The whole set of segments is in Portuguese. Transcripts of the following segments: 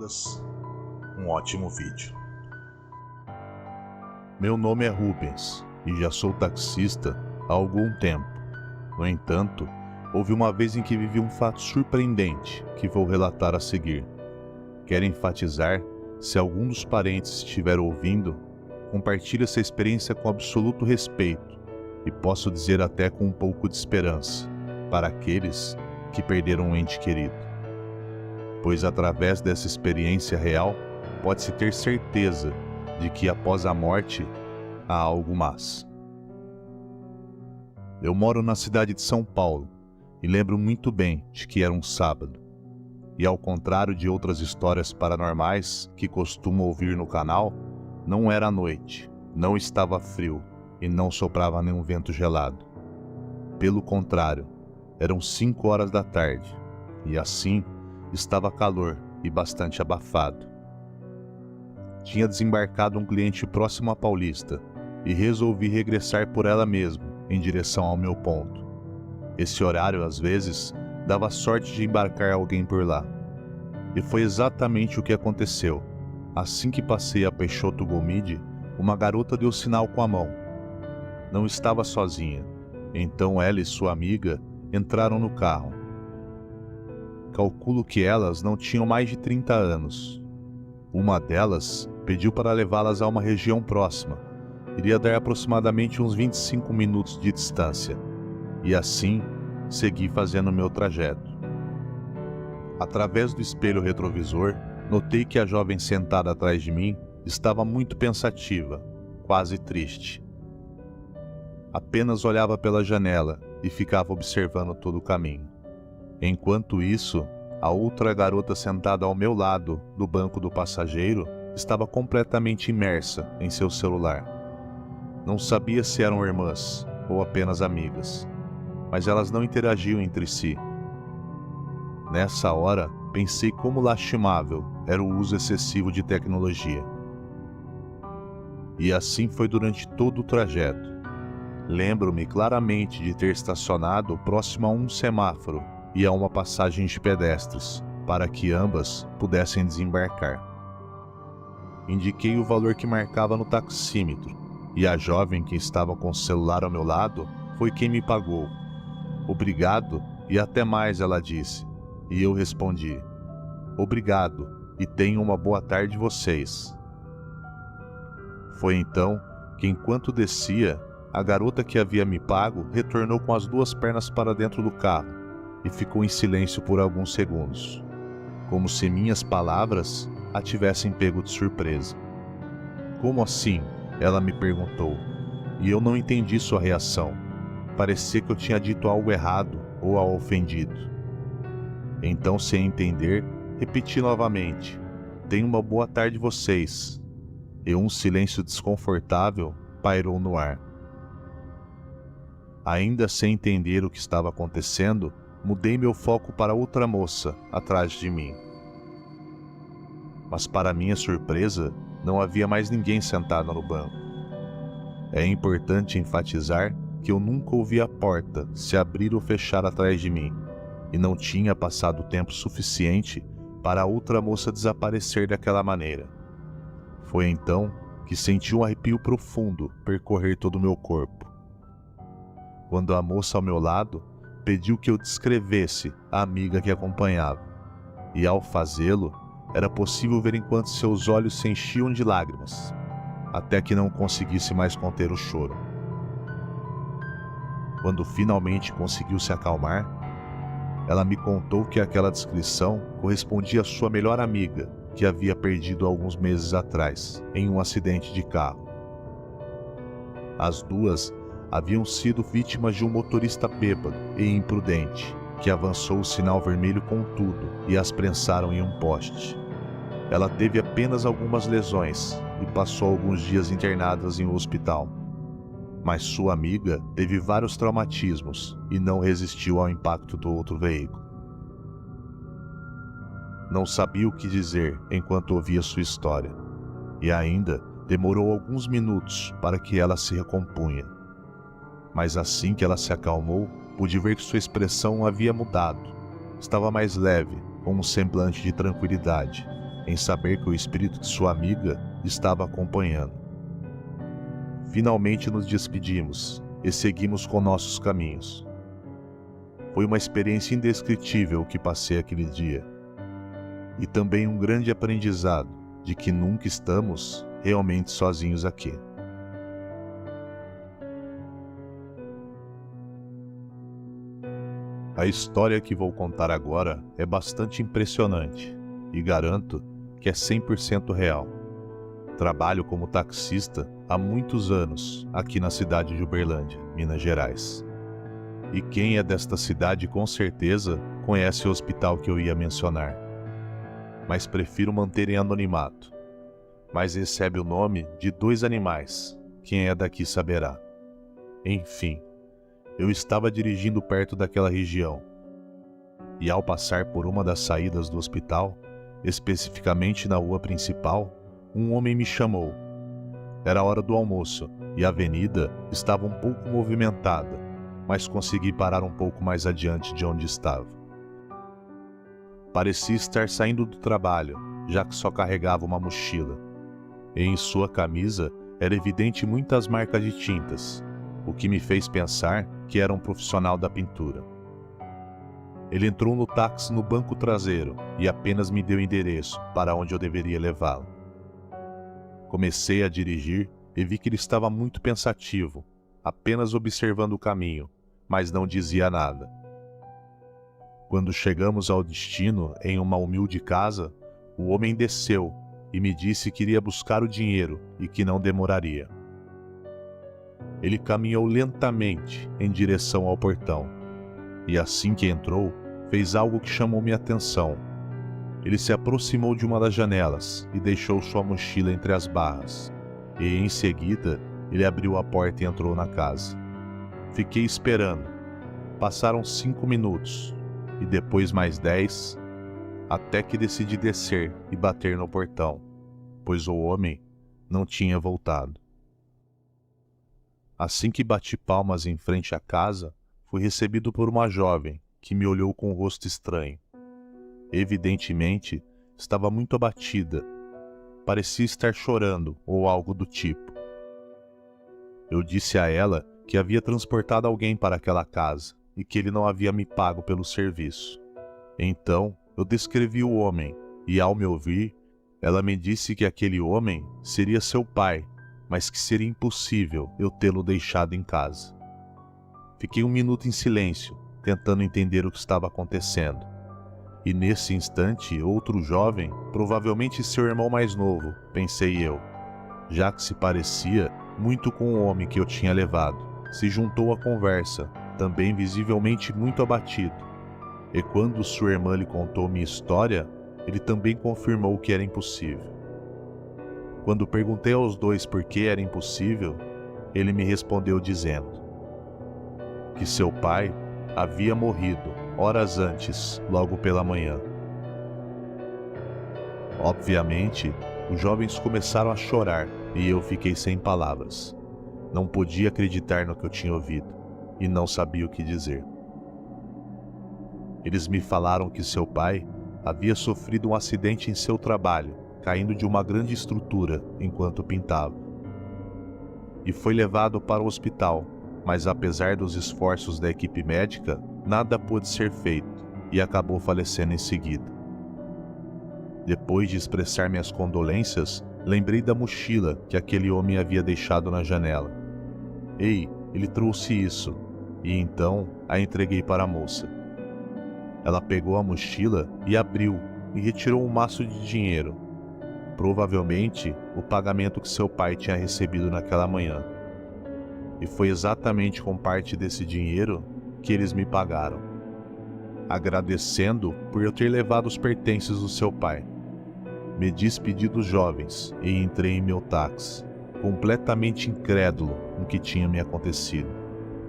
apenas um ótimo vídeo. Meu nome é Rubens e já sou taxista há algum tempo. No entanto, houve uma vez em que vivi um fato surpreendente que vou relatar a seguir. Quero enfatizar, se algum dos parentes estiver ouvindo, compartilhe essa experiência com absoluto respeito e posso dizer até com um pouco de esperança para aqueles que perderam um ente querido. Pois através dessa experiência real, pode-se ter certeza de que após a morte há algo mais. Eu moro na cidade de São Paulo e lembro muito bem de que era um sábado. E ao contrário de outras histórias paranormais que costumo ouvir no canal, não era noite, não estava frio e não soprava nenhum vento gelado. Pelo contrário, eram 5 horas da tarde e assim estava calor e bastante abafado. Tinha desembarcado um cliente próximo à Paulista e resolvi regressar por ela mesmo em direção ao meu ponto. Esse horário, às vezes, dava sorte de embarcar alguém por lá. E foi exatamente o que aconteceu. Assim que passei a Peixoto Gomide, uma garota deu sinal com a mão. Não estava sozinha, então ela e sua amiga entraram no carro. Calculo que elas não tinham mais de 30 anos. Uma delas pediu para levá-las a uma região próxima. Iria dar aproximadamente uns 25 minutos de distância. E assim, segui fazendo meu trajeto. Através do espelho retrovisor, notei que a jovem sentada atrás de mim estava muito pensativa, quase triste. Apenas olhava pela janela e ficava observando todo o caminho. Enquanto isso, a outra garota sentada ao meu lado, no banco do passageiro, estava completamente imersa em seu celular. Não sabia se eram irmãs ou apenas amigas, mas elas não interagiam entre si. Nessa hora, pensei como lastimável era o uso excessivo de tecnologia. E assim foi durante todo o trajeto. Lembro-me claramente de ter estacionado próximo a um semáforo e a uma passagem de pedestres, para que ambas pudessem desembarcar. Indiquei o valor que marcava no taxímetro, e a jovem que estava com o celular ao meu lado foi quem me pagou. Obrigado e até mais, ela disse, e eu respondi, obrigado e tenham uma boa tarde vocês. Foi então que, enquanto descia, a garota que havia me pago retornou com as 2 pernas para dentro do carro e ficou em silêncio por alguns segundos, como se minhas palavras a tivessem pego de surpresa. Como assim? Ela me perguntou, e eu não entendi sua reação. Parecia que eu tinha dito algo errado ou a ofendido. Então, sem entender, repeti novamente, tenham uma boa tarde vocês. E um silêncio desconfortável pairou no ar. Ainda sem entender o que estava acontecendo, mudei meu foco para outra moça atrás de mim. Mas para minha surpresa, não havia mais ninguém sentado no banco. É importante enfatizar que eu nunca ouvi a porta se abrir ou fechar atrás de mim, e não tinha passado tempo suficiente para a outra moça desaparecer daquela maneira. Foi então que senti um arrepio profundo percorrer todo o meu corpo. Quando a moça ao meu lado pediu que eu descrevesse a amiga que acompanhava, e ao fazê-lo, era possível ver enquanto seus olhos se enchiam de lágrimas, até que não conseguisse mais conter o choro. Quando finalmente conseguiu se acalmar, ela me contou que aquela descrição correspondia à sua melhor amiga, que havia perdido alguns meses atrás, em um acidente de carro. As duas haviam sido vítimas de um motorista bêbado e imprudente, que avançou o sinal vermelho com tudo e as prensaram em um poste. Ela teve apenas algumas lesões e passou alguns dias internada em um hospital. Mas sua amiga teve vários traumatismos e não resistiu ao impacto do outro veículo. Não sabia o que dizer enquanto ouvia sua história, e ainda demorou alguns minutos para que ela se recompunha. Mas assim que ela se acalmou, pude ver que sua expressão havia mudado. Estava mais leve, com um semblante de tranquilidade, em saber que o espírito de sua amiga estava acompanhando. Finalmente nos despedimos e seguimos com nossos caminhos. Foi uma experiência indescritível que passei aquele dia. E também um grande aprendizado de que nunca estamos realmente sozinhos aqui. A história que vou contar agora é bastante impressionante e garanto que é 100% real. Trabalho como taxista há muitos anos aqui na cidade de Uberlândia, Minas Gerais. E quem é desta cidade com certeza conhece o hospital que eu ia mencionar. Mas prefiro manter em anonimato. Mas recebe o nome de 2 animais, quem é daqui saberá. Enfim, eu estava dirigindo perto daquela região. E ao passar por uma das saídas do hospital, especificamente na rua principal, um homem me chamou. Era hora do almoço e a avenida estava um pouco movimentada, mas consegui parar um pouco mais adiante de onde estava. Parecia estar saindo do trabalho, já que só carregava uma mochila. E em sua camisa era evidente muitas marcas de tintas, o que me fez pensar que era um profissional da pintura. Ele entrou no táxi no banco traseiro e apenas me deu o endereço para onde eu deveria levá-lo. Comecei a dirigir e vi que ele estava muito pensativo, apenas observando o caminho, mas não dizia nada. Quando chegamos ao destino, em uma humilde casa, o homem desceu e me disse que iria buscar o dinheiro e que não demoraria. Ele caminhou lentamente em direção ao portão, e assim que entrou, fez algo que chamou minha atenção. Ele se aproximou de uma das janelas e deixou sua mochila entre as barras, e em seguida ele abriu a porta e entrou na casa. Fiquei esperando. Passaram 5 minutos, e depois mais 10, até que decidi descer e bater no portão, pois o homem não tinha voltado. Assim que bati palmas em frente à casa, fui recebido por uma jovem que me olhou com um rosto estranho. Evidentemente, estava muito abatida. Parecia estar chorando ou algo do tipo. Eu disse a ela que havia transportado alguém para aquela casa e que ele não havia me pago pelo serviço. Então, eu descrevi o homem e, ao me ouvir, ela me disse que aquele homem seria seu pai, mas que seria impossível eu tê-lo deixado em casa. Fiquei 1 minuto em silêncio, tentando entender o que estava acontecendo. E nesse instante, outro jovem, provavelmente seu irmão mais novo, pensei eu, já que se parecia muito com o homem que eu tinha levado, se juntou à conversa, também visivelmente muito abatido. E quando sua irmã lhe contou minha história, ele também confirmou que era impossível. Quando perguntei aos dois por que era impossível, ele me respondeu dizendo que seu pai havia morrido horas antes, logo pela manhã. Obviamente, os jovens começaram a chorar e eu fiquei sem palavras. Não podia acreditar no que eu tinha ouvido e não sabia o que dizer. Eles me falaram que seu pai havia sofrido um acidente em seu trabalho, caindo de uma grande estrutura enquanto pintava. E foi levado para o hospital, mas apesar dos esforços da equipe médica, nada pôde ser feito e acabou falecendo em seguida. Depois de expressar minhas condolências, lembrei da mochila que aquele homem havia deixado na janela. Ei, ele trouxe isso, e então a entreguei para a moça. Ela pegou a mochila e abriu e retirou um maço de dinheiro. Provavelmente o pagamento que seu pai tinha recebido naquela manhã. E foi exatamente com parte desse dinheiro que eles me pagaram, agradecendo por eu ter levado os pertences do seu pai. Me despedi dos jovens e entrei em meu táxi, completamente incrédulo com o que tinha me acontecido.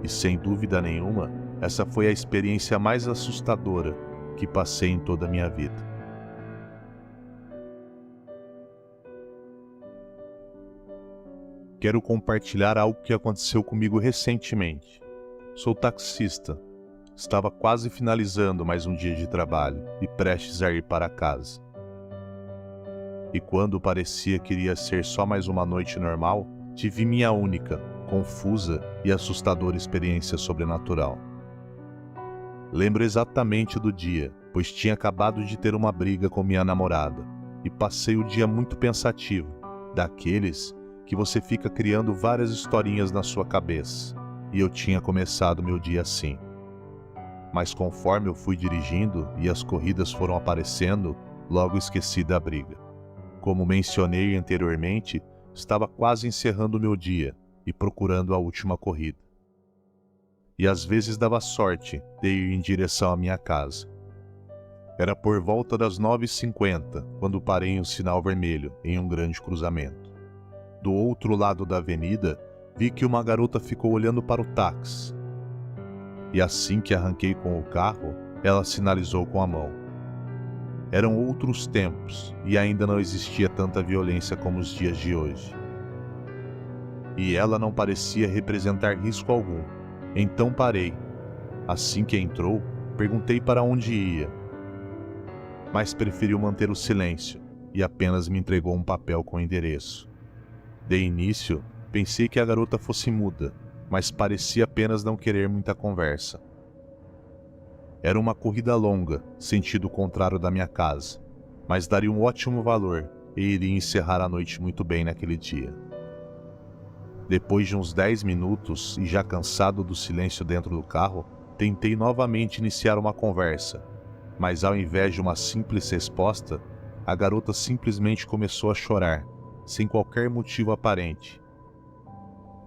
E sem dúvida nenhuma, essa foi a experiência mais assustadora que passei em toda a minha vida. Quero compartilhar algo que aconteceu comigo recentemente. Sou taxista. Estava quase finalizando mais um dia de trabalho e prestes a ir para casa. E quando parecia que iria ser só mais uma noite normal, tive minha única, confusa e assustadora experiência sobrenatural. Lembro exatamente do dia, pois tinha acabado de ter uma briga com minha namorada, e passei o dia muito pensativo, daqueles que você fica criando várias historinhas na sua cabeça, e eu tinha começado meu dia assim. Mas conforme eu fui dirigindo e as corridas foram aparecendo, logo esqueci da briga. Como mencionei anteriormente, estava quase encerrando meu dia e procurando a última corrida. E às vezes dava sorte de ir em direção à minha casa. Era por volta das 9h50 quando parei em um sinal vermelho em um grande cruzamento. Do outro lado da avenida, vi que uma garota ficou olhando para o táxi. E assim que arranquei com o carro, ela sinalizou com a mão. Eram outros tempos e ainda não existia tanta violência como os dias de hoje. E ela não parecia representar risco algum. Então parei. Assim que entrou, perguntei para onde ia, mas preferiu manter o silêncio e apenas me entregou um papel com endereço. De início, pensei que a garota fosse muda, mas parecia apenas não querer muita conversa. Era uma corrida longa, sentido contrário da minha casa, mas daria um ótimo valor e iria encerrar a noite muito bem naquele dia. Depois de uns 10 minutos e já cansado do silêncio dentro do carro, tentei novamente iniciar uma conversa, mas ao invés de uma simples resposta, a garota simplesmente começou a chorar, sem qualquer motivo aparente.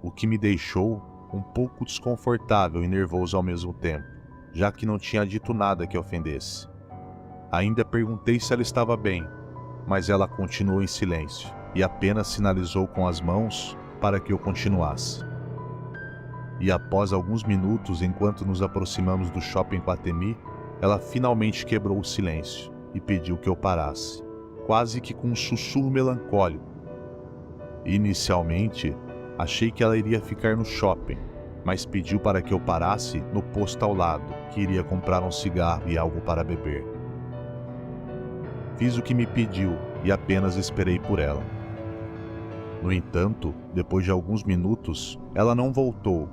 O que me deixou um pouco desconfortável e nervoso ao mesmo tempo, já que não tinha dito nada que ofendesse. Ainda perguntei se ela estava bem, mas ela continuou em silêncio e apenas sinalizou com as mãos para que eu continuasse. E após alguns minutos, enquanto nos aproximamos do shopping Guatemi, ela finalmente quebrou o silêncio e pediu que eu parasse, quase que com um sussurro melancólico. Inicialmente, achei que ela iria ficar no shopping, mas pediu para que eu parasse no posto ao lado, que iria comprar um cigarro e algo para beber. Fiz o que me pediu e apenas esperei por ela. No entanto, depois de alguns minutos, ela não voltou.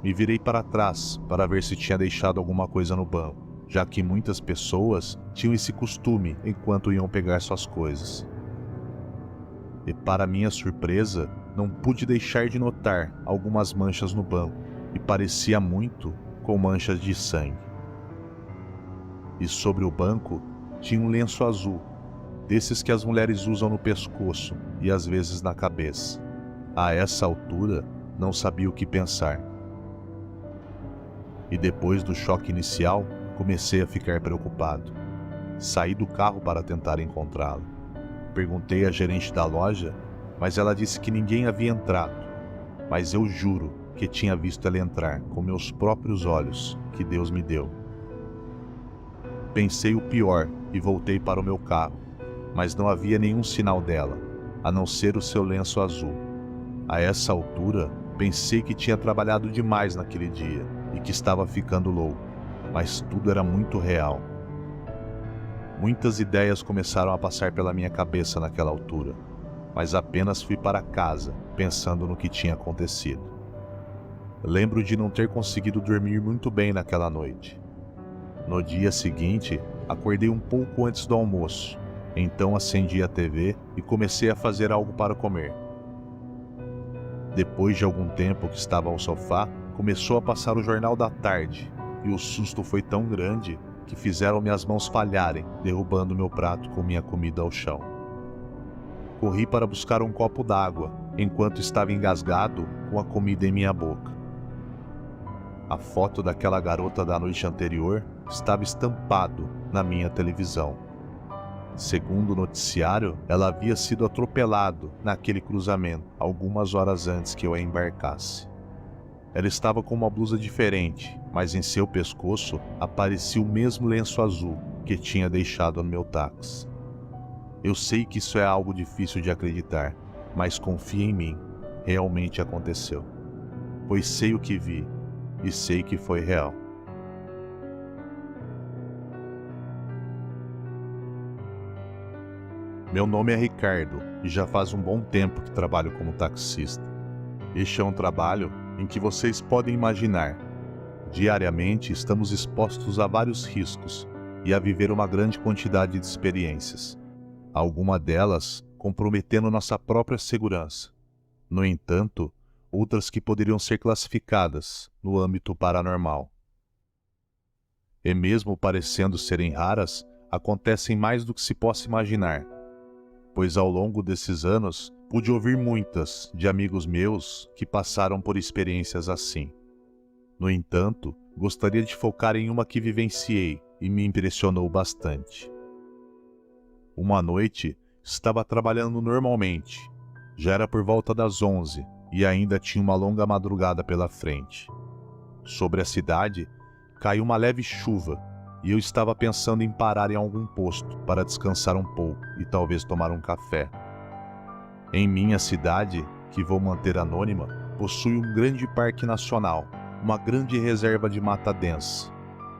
Me virei para trás para ver se tinha deixado alguma coisa no banco, já que muitas pessoas tinham esse costume enquanto iam pegar suas coisas. E para minha surpresa, não pude deixar de notar algumas manchas no banco, e parecia muito com manchas de sangue. E sobre o banco tinha um lenço azul, desses que as mulheres usam no pescoço e às vezes na cabeça. A essa altura, não sabia o que pensar. E depois do choque inicial, comecei a ficar preocupado. Saí do carro para tentar encontrá-lo. Perguntei à gerente da loja, mas ela disse que ninguém havia entrado. Mas eu juro que tinha visto ela entrar com meus próprios olhos, que Deus me deu. Pensei o pior e voltei para o meu carro, mas não havia nenhum sinal dela, a não ser o seu lenço azul. A essa altura, pensei que tinha trabalhado demais naquele dia e que estava ficando louco, mas tudo era muito real. Muitas ideias começaram a passar pela minha cabeça naquela altura, mas apenas fui para casa, pensando no que tinha acontecido. Lembro de não ter conseguido dormir muito bem naquela noite. No dia seguinte, acordei um pouco antes do almoço, então acendi a TV e comecei a fazer algo para comer. Depois de algum tempo que estava ao sofá, começou a passar o Jornal da Tarde, e o susto foi tão grande que fizeram minhas mãos falharem, derrubando meu prato com minha comida ao chão. Corri para buscar um copo d'água, enquanto estava engasgado com a comida em minha boca. A foto daquela garota da noite anterior estava estampado na minha televisão. Segundo o noticiário, ela havia sido atropelada naquele cruzamento algumas horas antes que eu a embarcasse. Ela estava com uma blusa diferente, mas em seu pescoço aparecia o mesmo lenço azul que tinha deixado no meu táxi. Eu sei que isso é algo difícil de acreditar, mas confie em mim, realmente aconteceu. Pois sei o que vi, e sei que foi real. Meu nome é Ricardo e já faz um bom tempo que trabalho como taxista. Este é um trabalho em que vocês podem imaginar. Diariamente estamos expostos a vários riscos e a viver uma grande quantidade de experiências, alguma delas comprometendo nossa própria segurança. No entanto, outras que poderiam ser classificadas no âmbito paranormal. E mesmo parecendo serem raras, acontecem mais do que se possa imaginar, pois ao longo desses anos pude ouvir muitas de amigos meus que passaram por experiências assim. No entanto, gostaria de focar em uma que vivenciei e me impressionou bastante. Uma noite, estava trabalhando normalmente. Já era por volta das 11 e ainda tinha uma longa madrugada pela frente. Sobre a cidade, caiu uma leve chuva e eu estava pensando em parar em algum posto para descansar um pouco e talvez tomar um café. Em minha cidade, que vou manter anônima, possui um grande parque nacional, uma grande reserva de mata densa,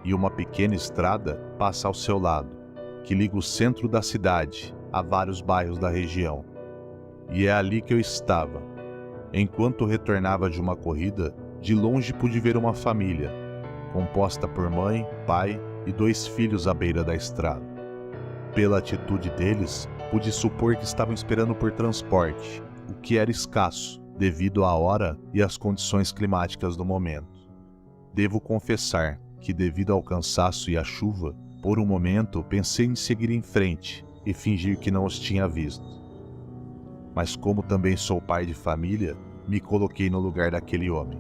e uma pequena estrada passa ao seu lado, que liga o centro da cidade a vários bairros da região. E é ali que eu estava. Enquanto retornava de uma corrida, de longe pude ver uma família, composta por mãe, pai e 2 filhos à beira da estrada. Pela atitude deles, pude supor que estavam esperando por transporte, o que era escasso, devido à hora e às condições climáticas do momento. Devo confessar que, devido ao cansaço e à chuva, por um momento pensei em seguir em frente e fingir que não os tinha visto. Mas como também sou pai de família, me coloquei no lugar daquele homem.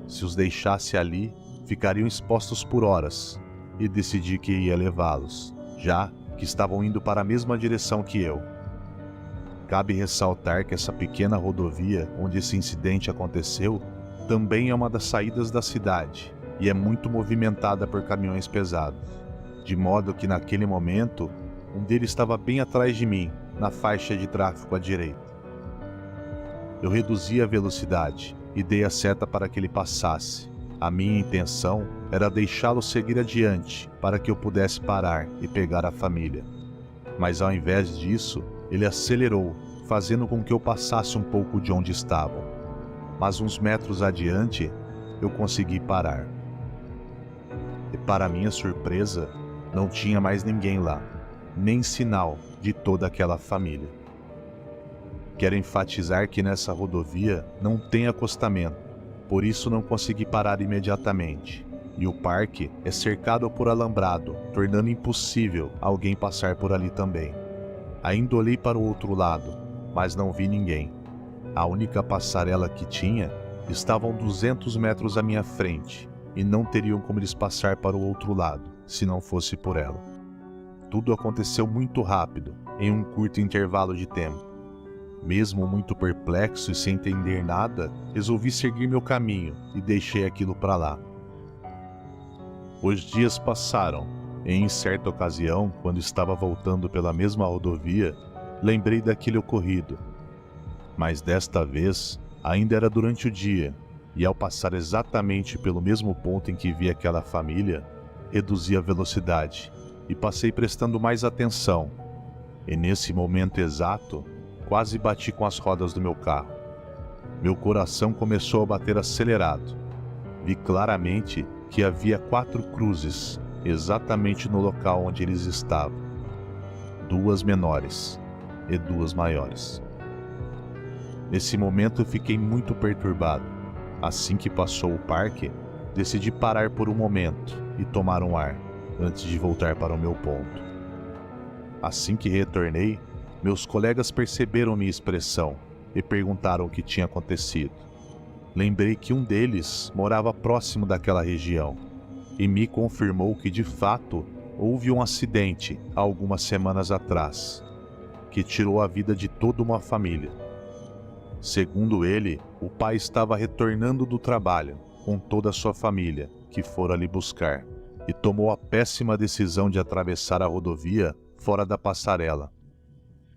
Se os deixasse ali, ficariam expostos por horas, e decidi que ia levá-los, já que estavam indo para a mesma direção que eu. Cabe ressaltar que essa pequena rodovia onde esse incidente aconteceu também é uma das saídas da cidade e é muito movimentada por caminhões pesados, de modo que naquele momento um deles estava bem atrás de mim, na faixa de tráfego à direita. Eu reduzi a velocidade e dei a seta para que ele passasse. A minha intenção era deixá-lo seguir adiante para que eu pudesse parar e pegar a família. Mas ao invés disso, ele acelerou, fazendo com que eu passasse um pouco de onde estavam. Mas uns metros adiante, eu consegui parar. E para minha surpresa, não tinha mais ninguém lá, nem sinal de toda aquela família. Quero enfatizar que nessa rodovia não tem acostamento, por isso não consegui parar imediatamente, e o parque é cercado por alambrado, tornando impossível alguém passar por ali também. Ainda olhei para o outro lado, mas não vi ninguém. A única passarela que tinha estava a 200 metros à minha frente, e não teriam como eles passar para o outro lado, se não fosse por ela. Tudo aconteceu muito rápido, em um curto intervalo de tempo. Mesmo muito perplexo e sem entender nada, resolvi seguir meu caminho e deixei aquilo para lá. Os dias passaram, e em certa ocasião, quando estava voltando pela mesma rodovia, lembrei daquele ocorrido. Mas desta vez, ainda era durante o dia, e ao passar exatamente pelo mesmo ponto em que vi aquela família, reduzi a velocidade e passei prestando mais atenção. E nesse momento exato, quase bati com as rodas do meu carro. Meu coração começou a bater acelerado. Vi claramente que havia 4 cruzes, exatamente no local onde eles estavam. 2 menores e 2 maiores. Nesse momento eu fiquei muito perturbado. Assim que passou o parque, decidi parar por um momento e tomar um ar, antes de voltar para o meu ponto. Assim que retornei, meus colegas perceberam minha expressão e perguntaram o que tinha acontecido. Lembrei que um deles morava próximo daquela região e me confirmou que de fato houve um acidente há algumas semanas atrás, que tirou a vida de toda uma família. Segundo ele, o pai estava retornando do trabalho com toda a sua família, que fora lhe buscar, e tomou a péssima decisão de atravessar a rodovia fora da passarela.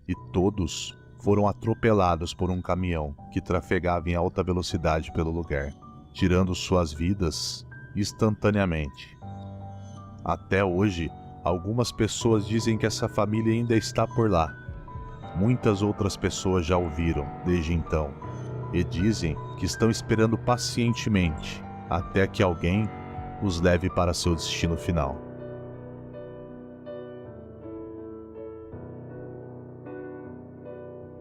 E todos foram atropelados por um caminhão que trafegava em alta velocidade pelo lugar, tirando suas vidas instantaneamente. Até hoje, algumas pessoas dizem que essa família ainda está por lá, Muitas outras pessoas já o viram desde então e dizem que estão esperando pacientemente até que alguém os leve para seu destino final.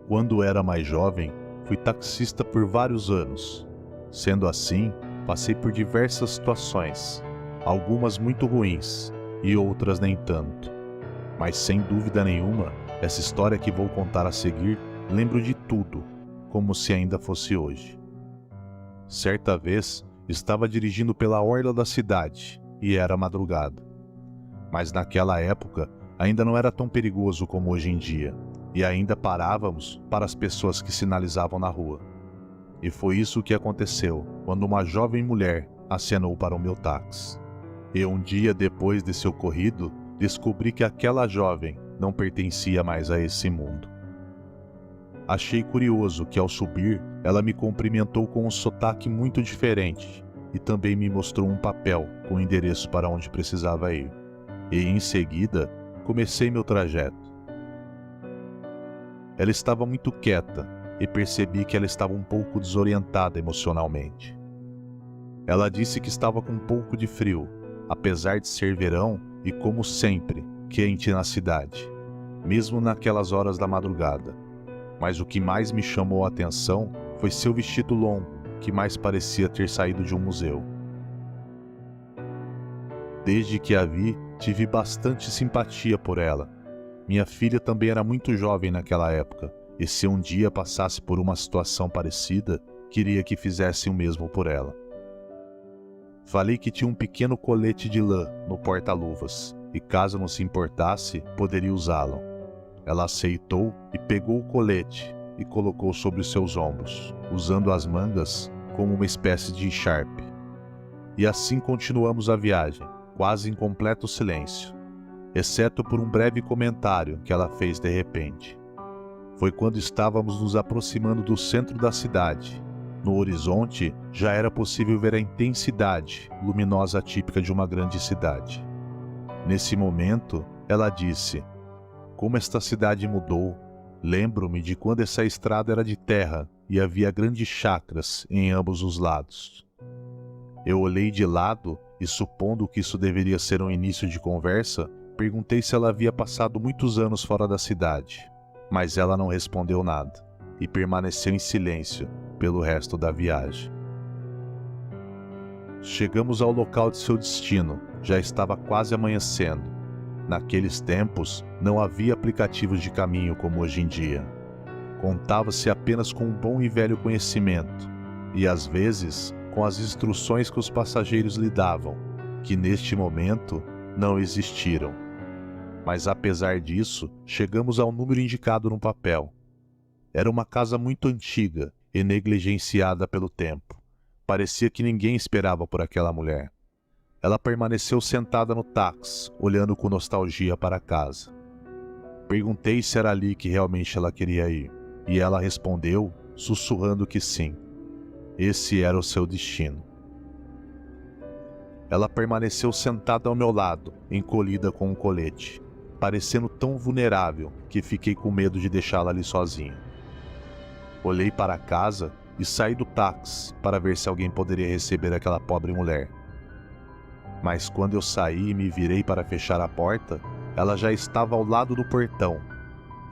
Quando era mais jovem, fui taxista por vários anos. Sendo assim, passei por diversas situações, algumas muito ruins e outras nem tanto. Mas sem dúvida nenhuma, essa história que vou contar a seguir, lembro de tudo, como se ainda fosse hoje. Certa vez, estava dirigindo pela orla da cidade e era madrugada. Mas naquela época, ainda não era tão perigoso como hoje em dia, e ainda parávamos para as pessoas que sinalizavam na rua. E foi isso que aconteceu quando uma jovem mulher acenou para o meu táxi. E um dia depois desse ocorrido, descobri que aquela jovem não pertencia mais a esse mundo. Achei curioso que ao subir, ela me cumprimentou com um sotaque muito diferente e também me mostrou um papel com o endereço para onde precisava ir. E em seguida, comecei meu trajeto. Ela estava muito quieta e percebi que ela estava um pouco desorientada emocionalmente. Ela disse que estava com um pouco de frio, apesar de ser verão e, como sempre, quente na cidade, mesmo naquelas horas da madrugada. Mas o que mais me chamou a atenção foi seu vestido longo, que mais parecia ter saído de um museu. Desde que a vi, tive bastante simpatia por ela. Minha filha também era muito jovem naquela época, e se um dia passasse por uma situação parecida, queria que fizesse o mesmo por ela. Falei que tinha um pequeno colete de lã no porta-luvas, e caso não se importasse, poderia usá-lo. Ela aceitou e pegou o colete e colocou sobre os seus ombros, usando as mangas como uma espécie de echarpe. E assim continuamos a viagem, quase em completo silêncio, exceto por um breve comentário que ela fez de repente. Foi quando estávamos nos aproximando do centro da cidade. No horizonte já era possível ver a intensidade luminosa típica de uma grande cidade. Nesse momento, ela disse: "Como esta cidade mudou! Lembro-me de quando essa estrada era de terra e havia grandes chacras em ambos os lados." Eu olhei de lado e, supondo que isso deveria ser um início de conversa, perguntei se ela havia passado muitos anos fora da cidade, mas ela não respondeu nada e permaneceu em silêncio pelo resto da viagem. Chegamos ao local de seu destino, já estava quase amanhecendo. Naqueles tempos, não havia aplicativos de caminho como hoje em dia. Contava-se apenas com um bom e velho conhecimento, e às vezes com as instruções que os passageiros lhe davam, que neste momento não existiram. Mas apesar disso, chegamos ao número indicado no papel. Era uma casa muito antiga e negligenciada pelo tempo. Parecia que ninguém esperava por aquela mulher. Ela permaneceu sentada no táxi, olhando com nostalgia para casa. Perguntei se era ali que realmente ela queria ir, e ela respondeu, sussurrando que sim. Esse era o seu destino. Ela permaneceu sentada ao meu lado, encolhida com um colete, parecendo tão vulnerável que fiquei com medo de deixá-la ali sozinha. Olhei para a casa e saí do táxi para ver se alguém poderia receber aquela pobre mulher. Mas quando eu saí e me virei para fechar a porta, ela já estava ao lado do portão.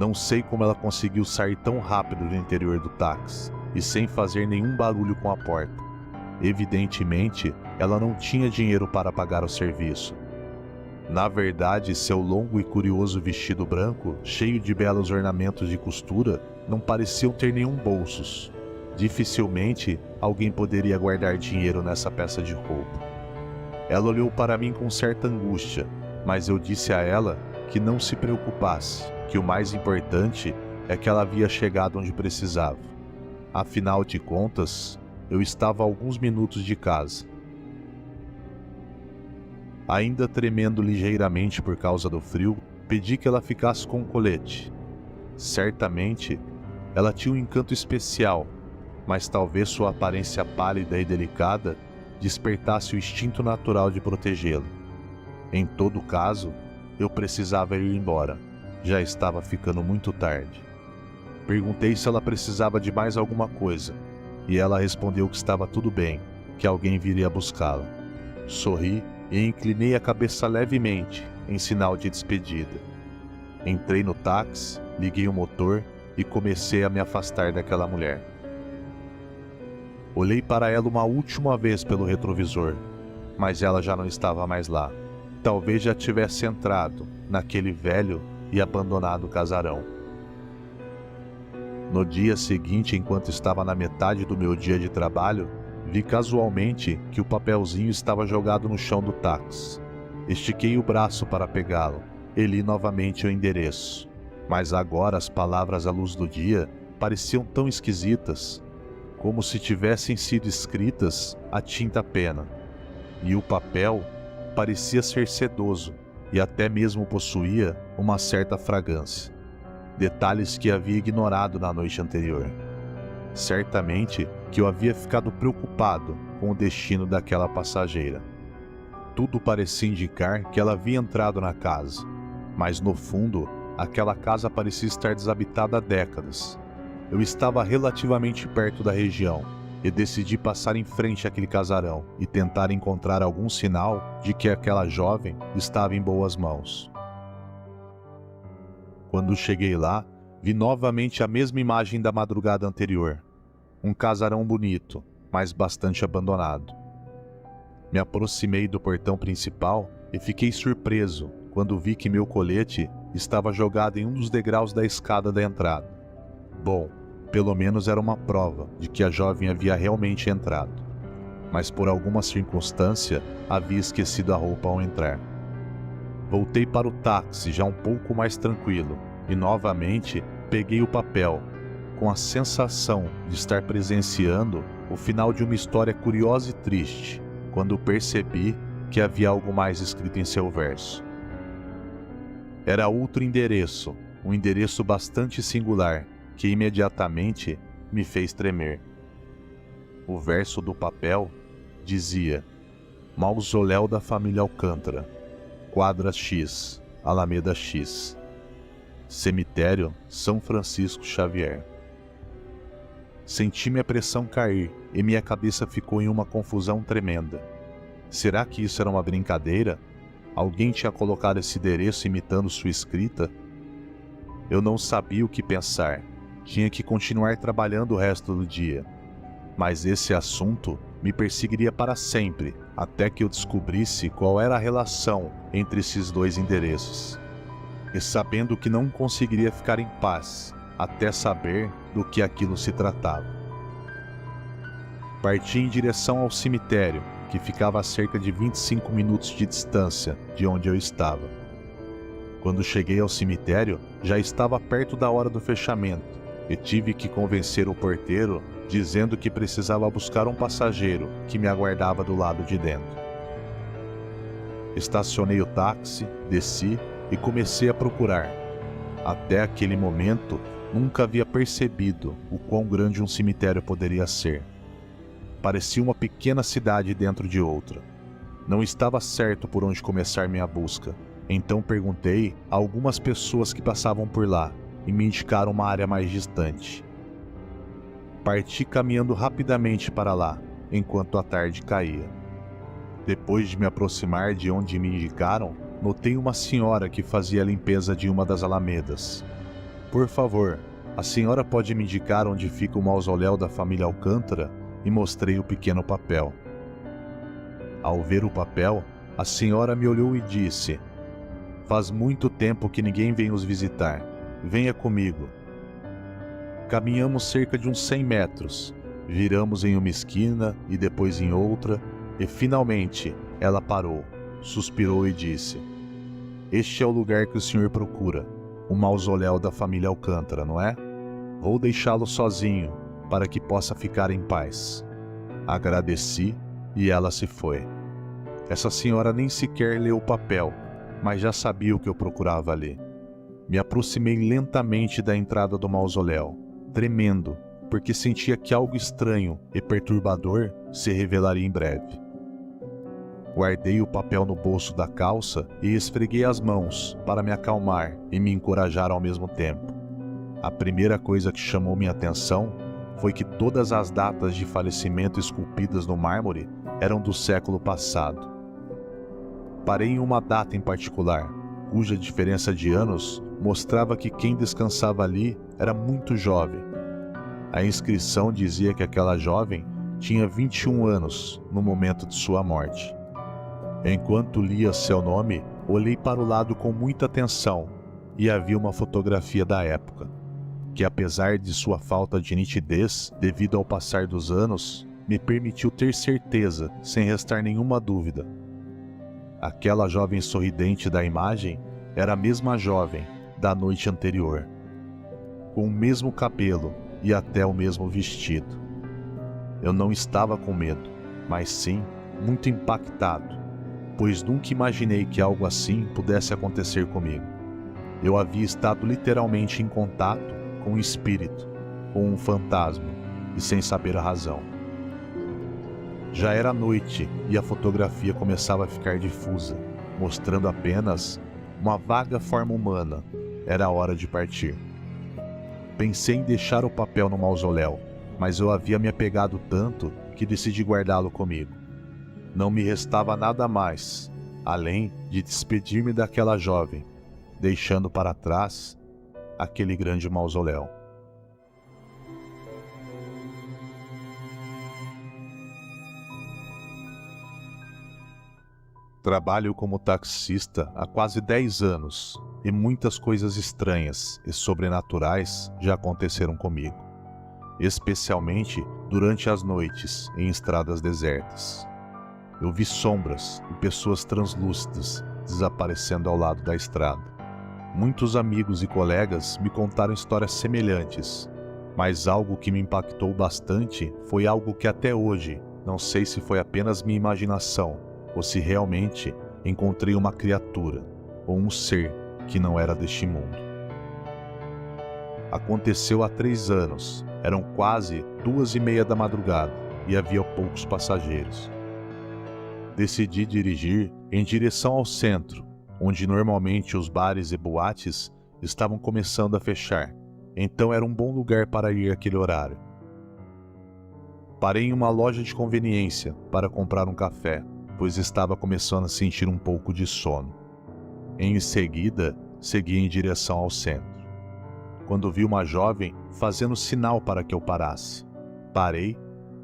Não sei como ela conseguiu sair tão rápido do interior do táxi e sem fazer nenhum barulho com a porta. Evidentemente, ela não tinha dinheiro para pagar o serviço. Na verdade, seu longo e curioso vestido branco, cheio de belos ornamentos de costura, não pareciam ter nenhum bolsos. Dificilmente alguém poderia guardar dinheiro nessa peça de roupa. Ela olhou para mim com certa angústia, mas eu disse a ela que não se preocupasse, que o mais importante é que ela havia chegado onde precisava. Afinal de contas, eu estava a alguns minutos de casa. Ainda tremendo ligeiramente por causa do frio, pedi que ela ficasse com o colete. Certamente, ela tinha um encanto especial, mas talvez sua aparência pálida e delicada despertasse o instinto natural de protegê-lo. Em todo caso, eu precisava ir embora. Já estava ficando muito tarde. Perguntei se ela precisava de mais alguma coisa, e ela respondeu que estava tudo bem, que alguém viria buscá-la. Sorri e inclinei a cabeça levemente, em sinal de despedida. Entrei no táxi, liguei o motor e comecei a me afastar daquela mulher. Olhei para ela uma última vez pelo retrovisor, mas ela já não estava mais lá. Talvez já tivesse entrado naquele velho e abandonado casarão. No dia seguinte, enquanto estava na metade do meu dia de trabalho, vi casualmente que o papelzinho estava jogado no chão do táxi. Estiquei o braço para pegá-lo e li novamente o endereço. Mas agora as palavras à luz do dia pareciam tão esquisitas, como se tivessem sido escritas a tinta pena. E o papel parecia ser sedoso e até mesmo possuía uma certa fragrância. Detalhes que havia ignorado na noite anterior. Certamente que eu havia ficado preocupado com o destino daquela passageira. Tudo parecia indicar que ela havia entrado na casa, mas no fundo, aquela casa parecia estar desabitada há décadas. Eu estava relativamente perto da região e decidi passar em frente àquele casarão e tentar encontrar algum sinal de que aquela jovem estava em boas mãos. Quando cheguei lá, vi novamente a mesma imagem da madrugada anterior. Um casarão bonito, mas bastante abandonado. Me aproximei do portão principal e fiquei surpreso quando vi que meu colete estava jogado em um dos degraus da escada da entrada. Bom, pelo menos era uma prova de que a jovem havia realmente entrado, mas por alguma circunstância havia esquecido a roupa ao entrar. Voltei para o táxi já um pouco mais tranquilo e novamente peguei o papel, com a sensação de estar presenciando o final de uma história curiosa e triste, quando percebi que havia algo mais escrito em seu verso. Era outro endereço, um endereço bastante singular, que imediatamente me fez tremer. O verso do papel dizia: Mausoléu da família Alcântara, Quadra X, Alameda X, Cemitério São Francisco Xavier. Senti minha pressão cair e minha cabeça ficou em uma confusão tremenda. Será que isso era uma brincadeira? Alguém tinha colocado esse endereço imitando sua escrita? Eu não sabia o que pensar. Tinha que continuar trabalhando o resto do dia. Mas esse assunto me perseguiria para sempre, até que eu descobrisse qual era a relação entre esses dois endereços. E sabendo que não conseguiria ficar em paz, até saber do que aquilo se tratava. Parti em direção ao cemitério, que ficava a cerca de 25 minutos de distância de onde eu estava. Quando cheguei ao cemitério, já estava perto da hora do fechamento, e tive que convencer o porteiro, dizendo que precisava buscar um passageiro que me aguardava do lado de dentro. Estacionei o táxi, desci e comecei a procurar. Até aquele momento, nunca havia percebido o quão grande um cemitério poderia ser. Parecia uma pequena cidade dentro de outra. Não estava certo por onde começar minha busca, então perguntei a algumas pessoas que passavam por lá e me indicaram uma área mais distante. Parti caminhando rapidamente para lá, enquanto a tarde caía. Depois de me aproximar de onde me indicaram, notei uma senhora que fazia a limpeza de uma das alamedas. Por favor, a senhora pode me indicar onde fica o mausoléu da família Alcântara? E mostrei o pequeno papel. Ao ver o papel, a senhora me olhou e disse: Faz muito tempo que ninguém vem os visitar. Venha comigo. Caminhamos cerca de uns 100 metros. Viramos em uma esquina e depois em outra, e finalmente ela parou, suspirou e disse: Este é o lugar que o senhor procura, o mausoléu da família Alcântara, não é? Vou deixá-lo sozinho, para que possa ficar em paz. Agradeci e ela se foi. Essa senhora nem sequer leu o papel, mas já sabia o que eu procurava ali. Me aproximei lentamente da entrada do mausoléu, tremendo, porque sentia que algo estranho e perturbador se revelaria em breve. Guardei o papel no bolso da calça e esfreguei as mãos para me acalmar e me encorajar ao mesmo tempo. A primeira coisa que chamou minha atenção foi que todas as datas de falecimento esculpidas no mármore eram do século passado. Parei em uma data em particular, cuja diferença de anos mostrava que quem descansava ali era muito jovem. A inscrição dizia que aquela jovem tinha 21 anos no momento de sua morte. Enquanto lia seu nome, olhei para o lado com muita atenção e havia uma fotografia da época, que apesar de sua falta de nitidez devido ao passar dos anos, me permitiu ter certeza, sem restar nenhuma dúvida. Aquela jovem sorridente da imagem era a mesma jovem da noite anterior, com o mesmo cabelo e até o mesmo vestido. Eu não estava com medo, mas sim muito impactado, pois nunca imaginei que algo assim pudesse acontecer comigo. Eu havia estado literalmente em contato com um espírito, com um fantasma, e sem saber a razão. Já era noite e a fotografia começava a ficar difusa, mostrando apenas uma vaga forma humana. Era hora de partir. Pensei em deixar o papel no mausoléu, mas eu havia me apegado tanto que decidi guardá-lo comigo. Não me restava nada mais, além de despedir-me daquela jovem, deixando para trás aquele grande mausoléu. Trabalho como taxista há quase 10 anos e muitas coisas estranhas e sobrenaturais já aconteceram comigo, especialmente durante as noites em estradas desertas. Eu vi sombras e pessoas translúcidas desaparecendo ao lado da estrada. Muitos amigos e colegas me contaram histórias semelhantes, mas algo que me impactou bastante foi algo que até hoje não sei se foi apenas minha imaginação ou se realmente encontrei uma criatura ou um ser que não era deste mundo. Aconteceu há 3 anos, eram quase 2:30 da madrugada e havia poucos passageiros. Decidi dirigir em direção ao centro, onde normalmente os bares e boates estavam começando a fechar, então era um bom lugar para ir àquele horário. Parei em uma loja de conveniência para comprar um café, pois estava começando a sentir um pouco de sono. Em seguida, segui em direção ao centro, quando vi uma jovem fazendo sinal para que eu parasse. Parei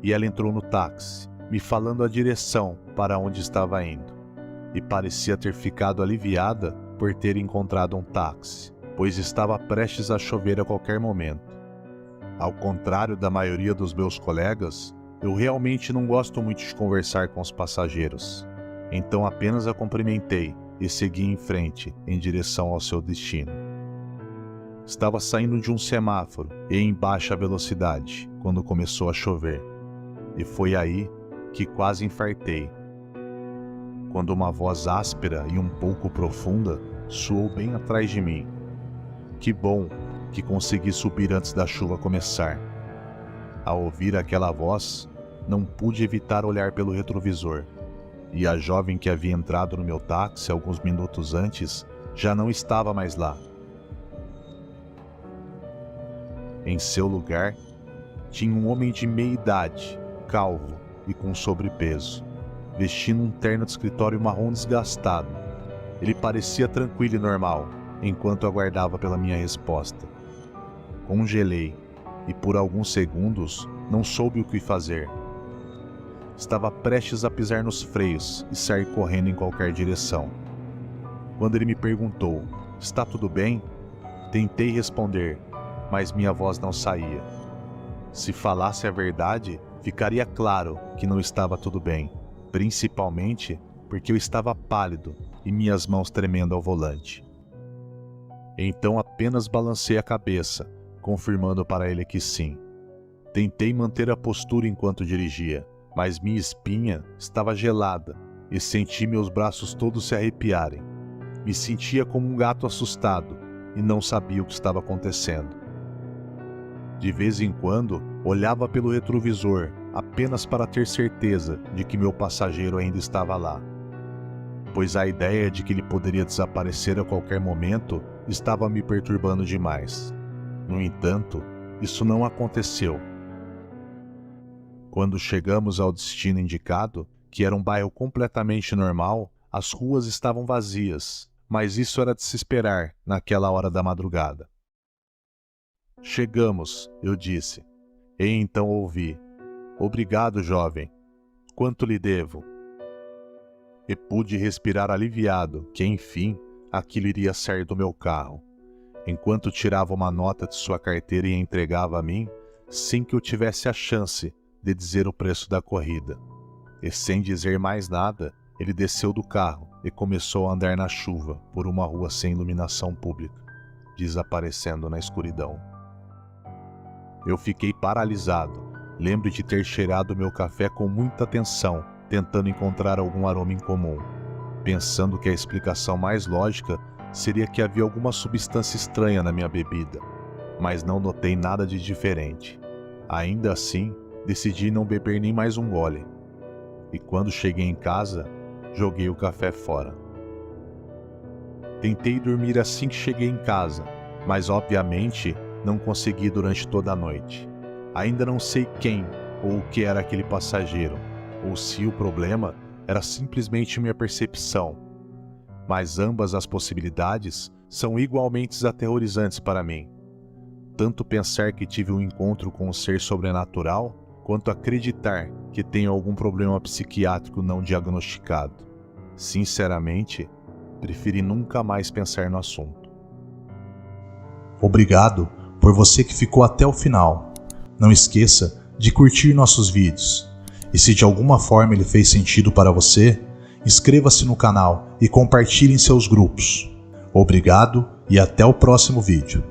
e ela entrou no táxi, me falando a direção para onde estava indo, e parecia ter ficado aliviada por ter encontrado um táxi, pois estava prestes a chover a qualquer momento. Ao contrário da maioria dos meus colegas, eu realmente não gosto muito de conversar com os passageiros, então apenas a cumprimentei e segui em frente em direção ao seu destino. Estava saindo de um semáforo e em baixa velocidade quando começou a chover, e foi aí que quase infartei, quando uma voz áspera e um pouco profunda soou bem atrás de mim. Que bom que consegui subir antes da chuva começar. Ao ouvir aquela voz, não pude evitar olhar pelo retrovisor, e a jovem que havia entrado no meu táxi alguns minutos antes já não estava mais lá. Em seu lugar, tinha um homem de meia idade, calvo e com sobrepeso, vestindo um terno de escritório marrom desgastado. Ele parecia tranquilo e normal, enquanto aguardava pela minha resposta. Congelei, e por alguns segundos não soube o que fazer. Estava prestes a pisar nos freios e sair correndo em qualquer direção. Quando ele me perguntou: "Está tudo bem?", tentei responder, mas minha voz não saía. Se falasse a verdade, ficaria claro que não estava tudo bem, principalmente porque eu estava pálido e minhas mãos tremendo ao volante. Então apenas balancei a cabeça, confirmando para ele que sim. Tentei manter a postura enquanto dirigia, mas minha espinha estava gelada e senti meus braços todos se arrepiarem. Me sentia como um gato assustado e não sabia o que estava acontecendo. De vez em quando, olhava pelo retrovisor apenas para ter certeza de que meu passageiro ainda estava lá, pois a ideia de que ele poderia desaparecer a qualquer momento estava me perturbando demais. No entanto, isso não aconteceu. Quando chegamos ao destino indicado, que era um bairro completamente normal, as ruas estavam vazias, mas isso era de se esperar naquela hora da madrugada. Chegamos, eu disse, e então ouvi: Obrigado, jovem. Quanto lhe devo? E pude respirar aliviado que, enfim, aquilo iria sair do meu carro. Enquanto tirava uma nota de sua carteira e entregava a mim, sem que eu tivesse a chance de dizer o preço da corrida. E sem dizer mais nada, ele desceu do carro e começou a andar na chuva por uma rua sem iluminação pública, desaparecendo na escuridão. Eu fiquei paralisado. Lembro de ter cheirado meu café com muita atenção, tentando encontrar algum aroma em comum, pensando que a explicação mais lógica seria que havia alguma substância estranha na minha bebida, mas não notei nada de diferente. Ainda assim, decidi não beber nem mais um gole. E quando cheguei em casa, joguei o café fora. Tentei dormir assim que cheguei em casa, mas obviamente não consegui durante toda a noite. Ainda não sei quem ou o que era aquele passageiro, ou se o problema era simplesmente minha percepção. Mas ambas as possibilidades são igualmente aterrorizantes para mim. Tanto pensar que tive um encontro com um ser sobrenatural, quanto acreditar que tenho algum problema psiquiátrico não diagnosticado. Sinceramente, preferi nunca mais pensar no assunto. Obrigado por você que ficou até o final. Não esqueça de curtir nossos vídeos. E se de alguma forma ele fez sentido para você, inscreva-se no canal e compartilhe em seus grupos. Obrigado e até o próximo vídeo.